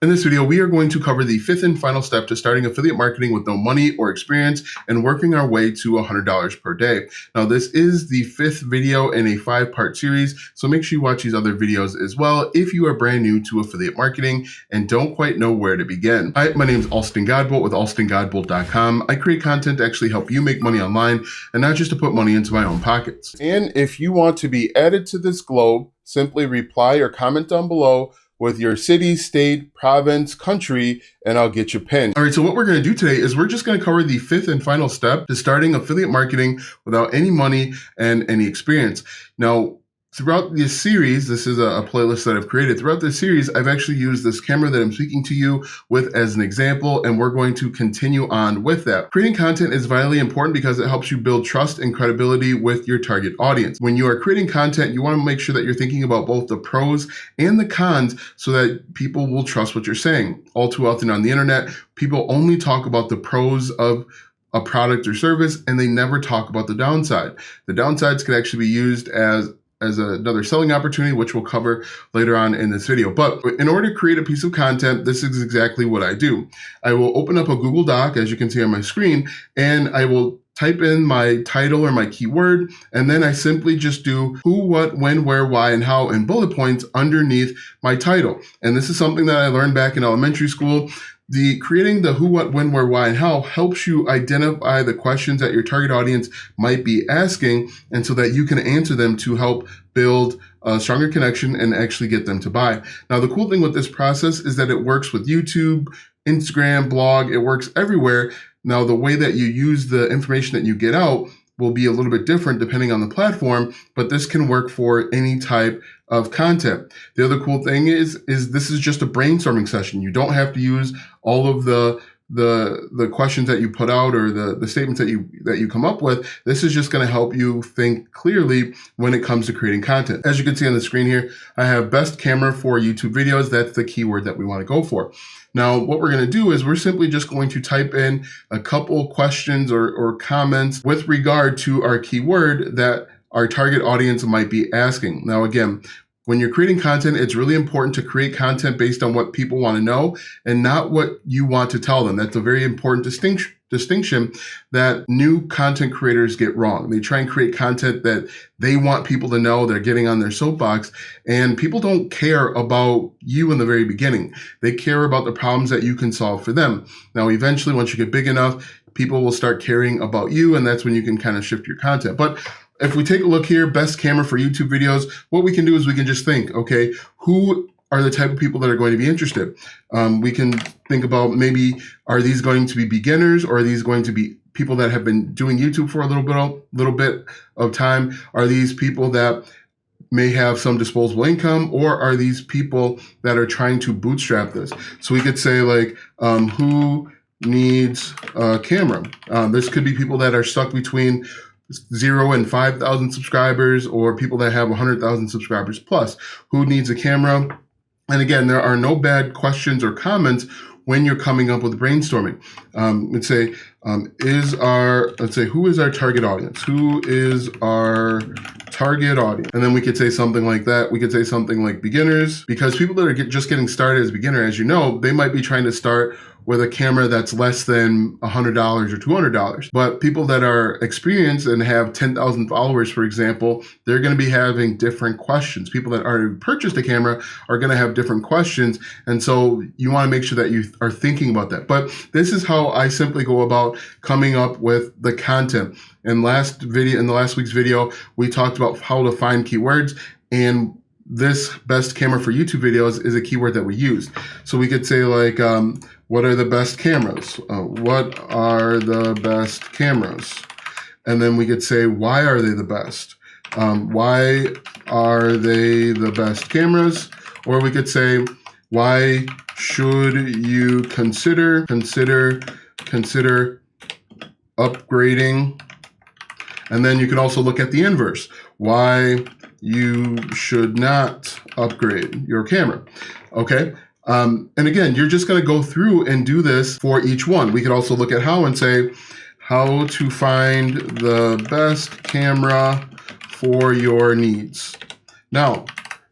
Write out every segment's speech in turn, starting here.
In this video, we are going to cover the fifth and final step to starting affiliate marketing with no money or experience and working our way to $100 per day. Now, this is the fifth video in a 5-part series, so make sure you watch these other videos as well if you are brand new to affiliate marketing and don't quite know where to begin. Hi, my name is Alston Godbolt with alstongodbolt.com. I create content to actually help you make money online and not just to put money into my own pockets. And if you want to be added to this globe, simply reply or comment down below with your city, state, province, country, and I'll get you pinned. All right, so what we're gonna do today is we're just gonna cover the fifth and final step to starting affiliate marketing without any money and any experience. Now, throughout this series, this is a playlist that I've created. Throughout this series, I've actually used this camera that I'm speaking to you with as an example, and we're going to continue on with that. Creating content is vitally important because it helps you build trust and credibility with your target audience. When you are creating content, you want to make sure that you're thinking about both the pros and the cons so that people will trust what you're saying. All too often on the internet, people only talk about the pros of a product or service, and they never talk about the downside. The downsides can actually be used as another selling opportunity, which we'll cover later on in this video. But in order to create a piece of content, this is exactly what I do. I will open up a Google Doc, as you can see on my screen, and I will type in my title or my keyword, and then I simply just do who, what, when, where, why, and how in bullet points underneath my title. And this is something that I learned back in elementary school. Creating the who, what, when, where, why, and how helps you identify the questions that your target audience might be asking, and so that you can answer them to help build a stronger connection and actually get them to buy. Now, the cool thing with this process is that it works with YouTube, Instagram, blog, it works everywhere. Now, the way that you use the information that you get out will be a little bit different depending on the platform, but this can work for any type of content. The other cool thing is this is just a brainstorming session. You don't have to use all of the questions that you put out or the statements that you come up with. This is just going to help you think clearly when it comes to creating content. As you can see on the screen here, I have best camera for YouTube videos. That's the keyword that we want to go for. Now, what we're going to do is we're simply just going to type in a couple questions or comments with regard to our keyword that our target audience might be asking. Now, again, when you're creating content, it's really important to create content based on what people want to know and not what you want to tell them. That's a very important distinction that new content creators get wrong. They try and create content that they want people to know, they're getting on their soapbox, and people don't care about you in the very beginning. They care about the problems that you can solve for them. Now, eventually, once you get big enough, people will start caring about you, and that's when you can kind of shift your content. But if we take a look here, best camera for YouTube videos, what we can do is we can just think, okay, who are the type of people that are going to be interested? We can think about maybe, are these going to be beginners, or are these going to be people that have been doing YouTube for a little bit of time? Are these people that may have some disposable income, or are these people that are trying to bootstrap this? So we could say like, who needs a camera? This could be people that are stuck between 0 and 5,000 subscribers, or people that have 100,000 subscribers plus. Who needs a camera? And again, there are no bad questions or comments when you're coming up with brainstorming. Let's say, who is our target audience? Who is our target audience? And then we could say something like that. We could say something like beginners, because people that are just getting started as a beginner, as you know, they might be trying to start with a camera that's less than $100 or $200. But people that are experienced and have 10,000 followers, for example, they're going to be having different questions. People that already purchased a camera are going to have different questions. And so you want to make sure that you are thinking about that. But this is how I simply go about coming up with the content. In the last week's video, we talked about how to find keywords, and this best camera for YouTube videos is a keyword that we used. So we could say like, what are the best cameras? What are the best cameras? And then we could say, why are they the best? Why are they the best cameras? Or we could say, why should you consider upgrading? And then you can also look at the inverse. Why you should not upgrade your camera. Okay. And again, you're just going to go through and do this for each one. We could also look at how and say, how to find the best camera for your needs. Now,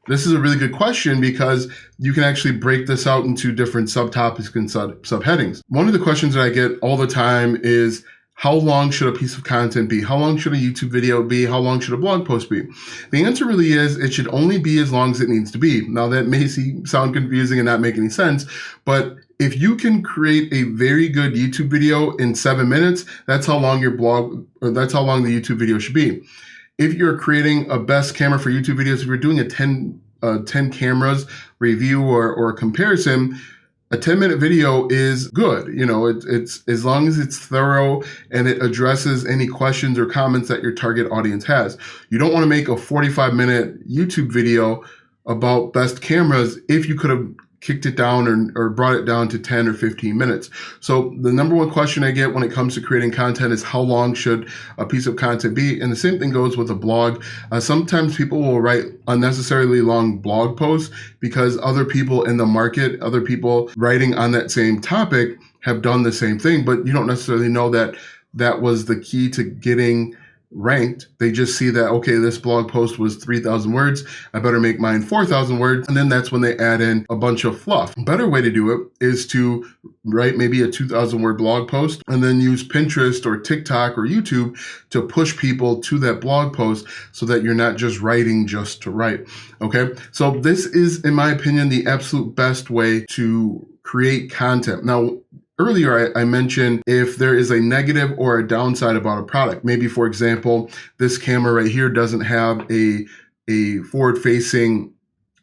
This is a really good question because you can actually break this out into different subtopics and subheadings. One of the questions that I get all the time is, how long should a piece of content be? How long should a YouTube video be? How long should a blog post be? The answer really is it should only be as long as it needs to be. Now that may sound confusing and not make any sense, but if you can create a very good YouTube video in 7 minutes, that's how long your blog, or that's how long the YouTube video should be. If you're creating a best camera for YouTube videos, if you're doing a 10 cameras review or comparison, a 10-minute video is good. You know, it's as long as it's thorough and it addresses any questions or comments that your target audience has. You don't want to make a 45-minute YouTube video about best cameras if you could have kicked it down or brought it down to 10 or 15 minutes. So the number one question I get when it comes to creating content is, how long should a piece of content be? And the same thing goes with a blog. Sometimes people will write unnecessarily long blog posts because other people in the market, other people writing on that same topic have done the same thing, but you don't necessarily know that that was the key to getting ranked. They just see that, okay, this blog post was 3,000 words. I better make mine 4,000 words. And then that's when they add in a bunch of fluff. A better way to do it is to write maybe a 2,000 word blog post and then use Pinterest or TikTok or YouTube to push people to that blog post so that you're not just writing just to write. Okay. So this is, in my opinion, the absolute best way to create content. Now, earlier, I mentioned if there is a negative or a downside about a product. Maybe, for example, this camera right here doesn't have a forward-facing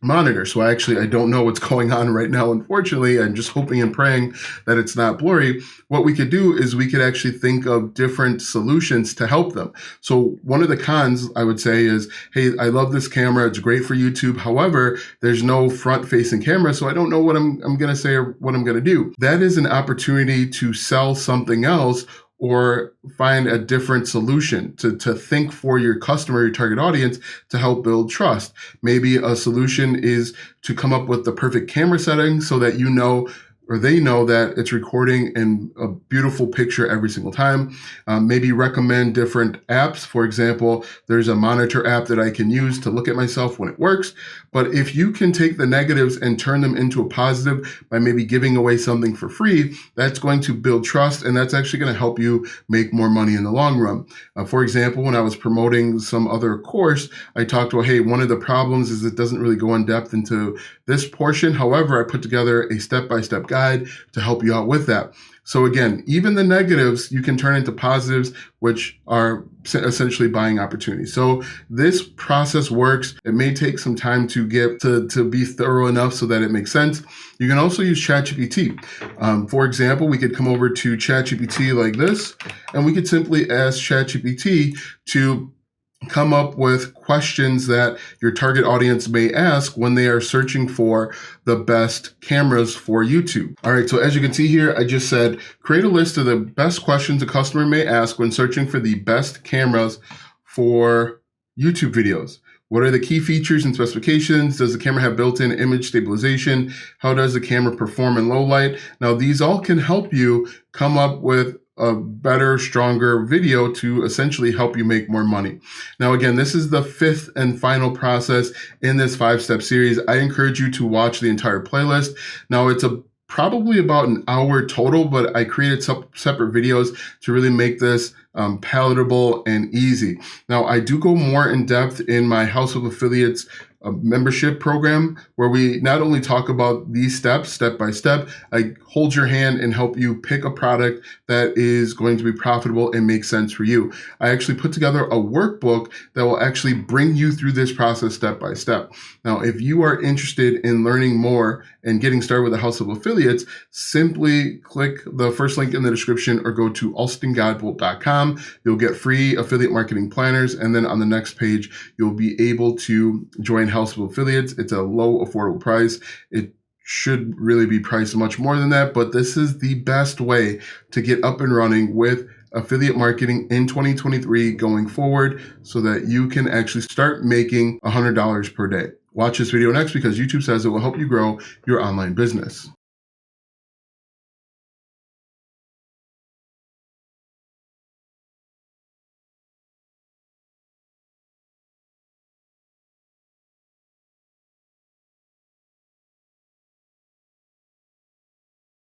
monitor. So I don't know what's going on right now. Unfortunately, I'm just hoping and praying that it's not blurry. What we could do is we could actually think of different solutions to help them. So one of the cons I would say is, hey, I love this camera. It's great for YouTube. However, there's no front facing camera. So I don't know what I'm going to say or what I'm going to do. That is an opportunity to sell something else or find a different solution to think for your customer, your target audience, to help build trust. Maybe a solution is to come up with the perfect camera setting so that you know, or they know, that it's recording in a beautiful picture every single time. Maybe recommend different apps. For example, there's a monitor app that I can use to look at myself when it works. But if you can take the negatives and turn them into a positive by maybe giving away something for free, that's going to build trust, and that's actually going to help you make more money in the long run. For example, when I was promoting some other course, I talked about, hey, one of the problems is it doesn't really go in depth into this portion. However, I put together a step-by-step guide to help you out with that. So again, even the negatives you can turn into positives, which are essentially buying opportunities. So this process works. It may take some time to get to be thorough enough so that it makes sense. You can also use ChatGPT. For example, we could come over to ChatGPT like this, and we could simply ask ChatGPT to come up with questions that your target audience may ask when they are searching for the best cameras for YouTube. All right, so as you can see here, I just said, create a list of the best questions a customer may ask when searching for the best cameras for YouTube videos. What are the key features and specifications? Does the camera have built-in image stabilization? How does the camera perform in low light? Now, these all can help you come up with a better, stronger video to essentially help you make more money. Now, again, this is the 5th and final process in this 5-step series. I encourage you to watch the entire playlist. Now, it's probably about an hour total, but I created separate videos to really make this palatable and easy. Now, I do go more in depth in my House of Affiliates membership program, where we not only talk about these steps, step by step, I hold your hand and help you pick a product that is going to be profitable and make sense for you. I actually put together a workbook that will actually bring you through this process step by step. Now, if you are interested in learning more and getting started with the House of Affiliates, simply click the first link in the description or go to alstongodbolt.com. You'll get free affiliate marketing planners, and then on the next page, you'll be able to join House of Affiliates. It's a low, affordable price. It should really be priced much more than that, but this is the best way to get up and running with affiliate marketing in 2023 going forward so that you can actually start making $100 per day. Watch this video next because YouTube says it will help you grow your online business.